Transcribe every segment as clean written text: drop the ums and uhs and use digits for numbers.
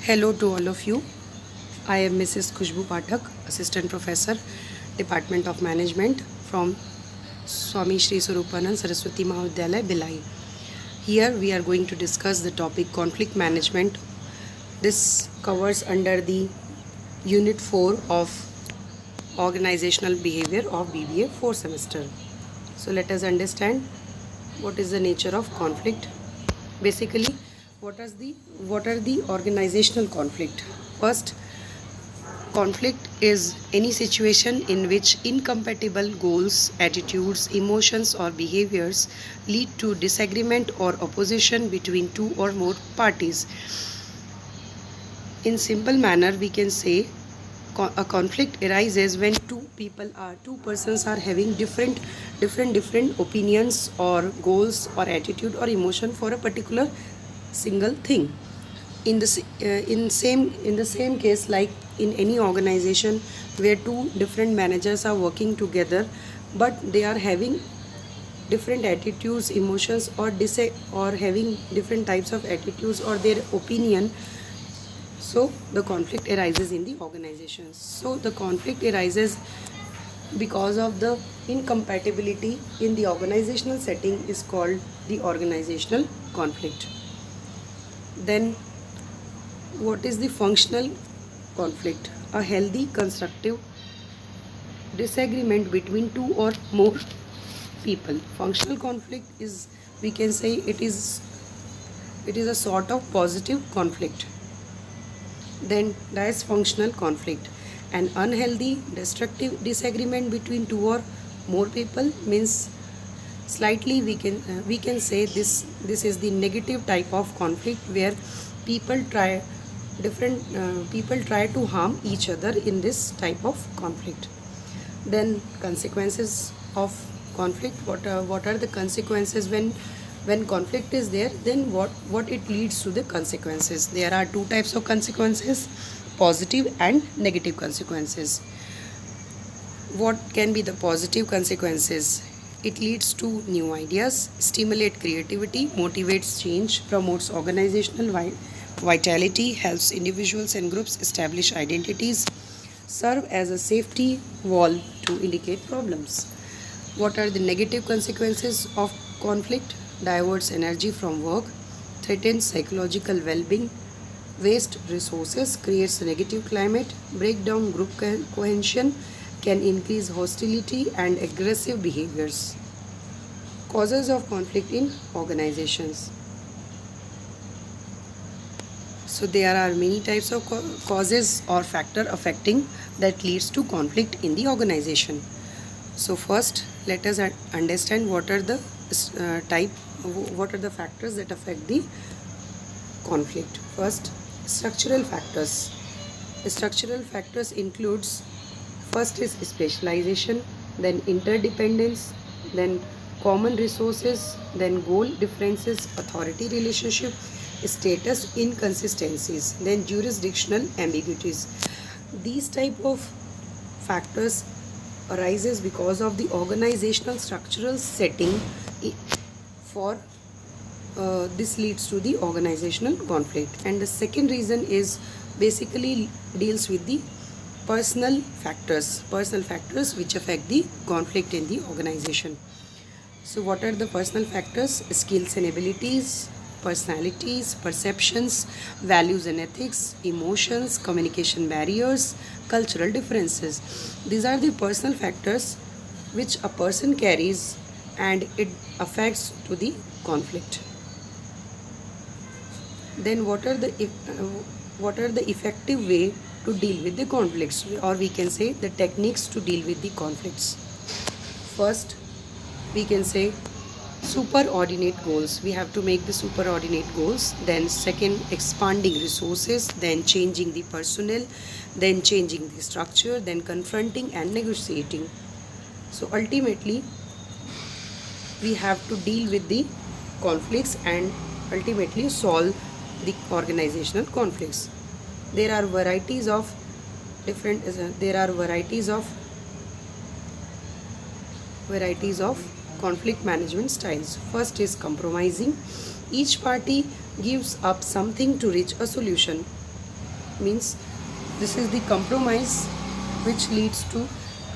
Hello to all of you. I am Mrs. Khushbu Pathak, Assistant Professor, Department of Management from Swami Shri Swarupanand Saraswati Mahavidyalaya, Bhilai. Here we are going to discuss the topic conflict management. This covers under the Unit 4 of Organizational Behavior of BBA 4 semester. So let us understand what is the nature of conflict. Basically, what are the organizational conflict? First, conflict is any situation in which incompatible goals, attitudes, emotions, or behaviors lead to disagreement or opposition between two or more parties. In simple manner, we can say a conflict arises when two persons are having different opinions or goals or attitude or emotion for a particular single thing. In the same case, like in any organization where two different managers are working together, but they are having different attitudes, emotions, or having different types of attitudes or their opinion, so the conflict arises in the organizations. So the conflict arises because of the incompatibility in the organizational setting is called the organizational conflict. Then what is the functional conflict? A healthy constructive disagreement between two or more people. Functional conflict is, we can say, it is a sort of positive conflict. Then dysfunctional conflict, an unhealthy destructive disagreement between two or more people, means slightly we can say this is the negative type of conflict where people try to harm each other in this type of conflict. Then consequences of conflict. What are the consequences when conflict is there? Then what it leads to the consequences? There are two types of consequences: positive and negative consequences. What can be the positive consequences? It leads to new ideas, stimulate creativity, motivates change, promotes organizational vitality, helps individuals and groups establish identities, serve as a safety wall to indicate problems. What are the negative consequences of conflict? Diverts energy from work, threatens psychological well-being, waste resources, creates a negative climate, break down group cohesion, can increase hostility and aggressive behaviors. Causes of conflict in organizations. So there are many types of causes or factor affecting that leads to conflict in the organization. So first, let us understand what are the factors that affect the conflict. First, structural factors. The structural factors includes, first is specialization, then interdependence, then common resources, then goal differences, authority relationship, status inconsistencies, then jurisdictional ambiguities. These type of factors arises because of the organizational structural setting. For this leads to the organizational conflict. And the second reason is basically deals with the personal factors which affect the conflict in the organization. So what are the personal factors? Skills and abilities, personalities, perceptions, values and ethics, emotions, communication barriers, cultural differences. These are the personal factors which a person carries and it affects to the conflict. Then what are the effective way to deal with the conflicts, or we can say the techniques to deal with the conflicts? First, we can say superordinate goals. We have to make the superordinate goals. Then second, expanding resources, then changing the personnel, then changing the structure, then confronting and negotiating. So ultimately we have to deal with the conflicts and ultimately solve the organizational conflicts. There are varieties of conflict management styles. First is compromising. Each party gives up something to reach a solution. means this is the compromise which leads to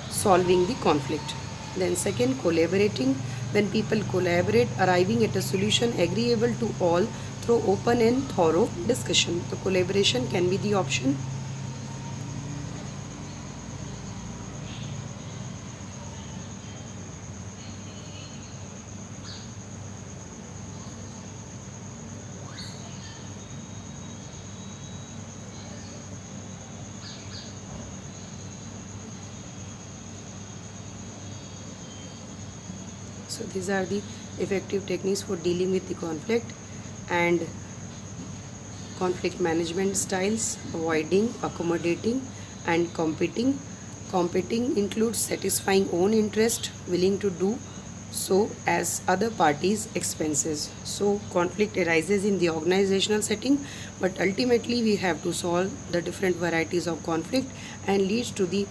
solving the conflict. Then second, collaborating. When people collaborate, arriving at a solution agreeable to all through open and thorough discussion. So collaboration can be the option. So these are the effective techniques for dealing with the conflict and conflict management styles: avoiding, accommodating, and competing. Competing includes satisfying own interest, willing to do so as other parties' expenses. So conflict arises in the organizational setting, but ultimately we have to solve the different varieties of conflict and leads to the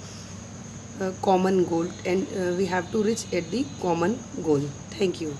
common goal, and we have to reach at the common goal. Thank you.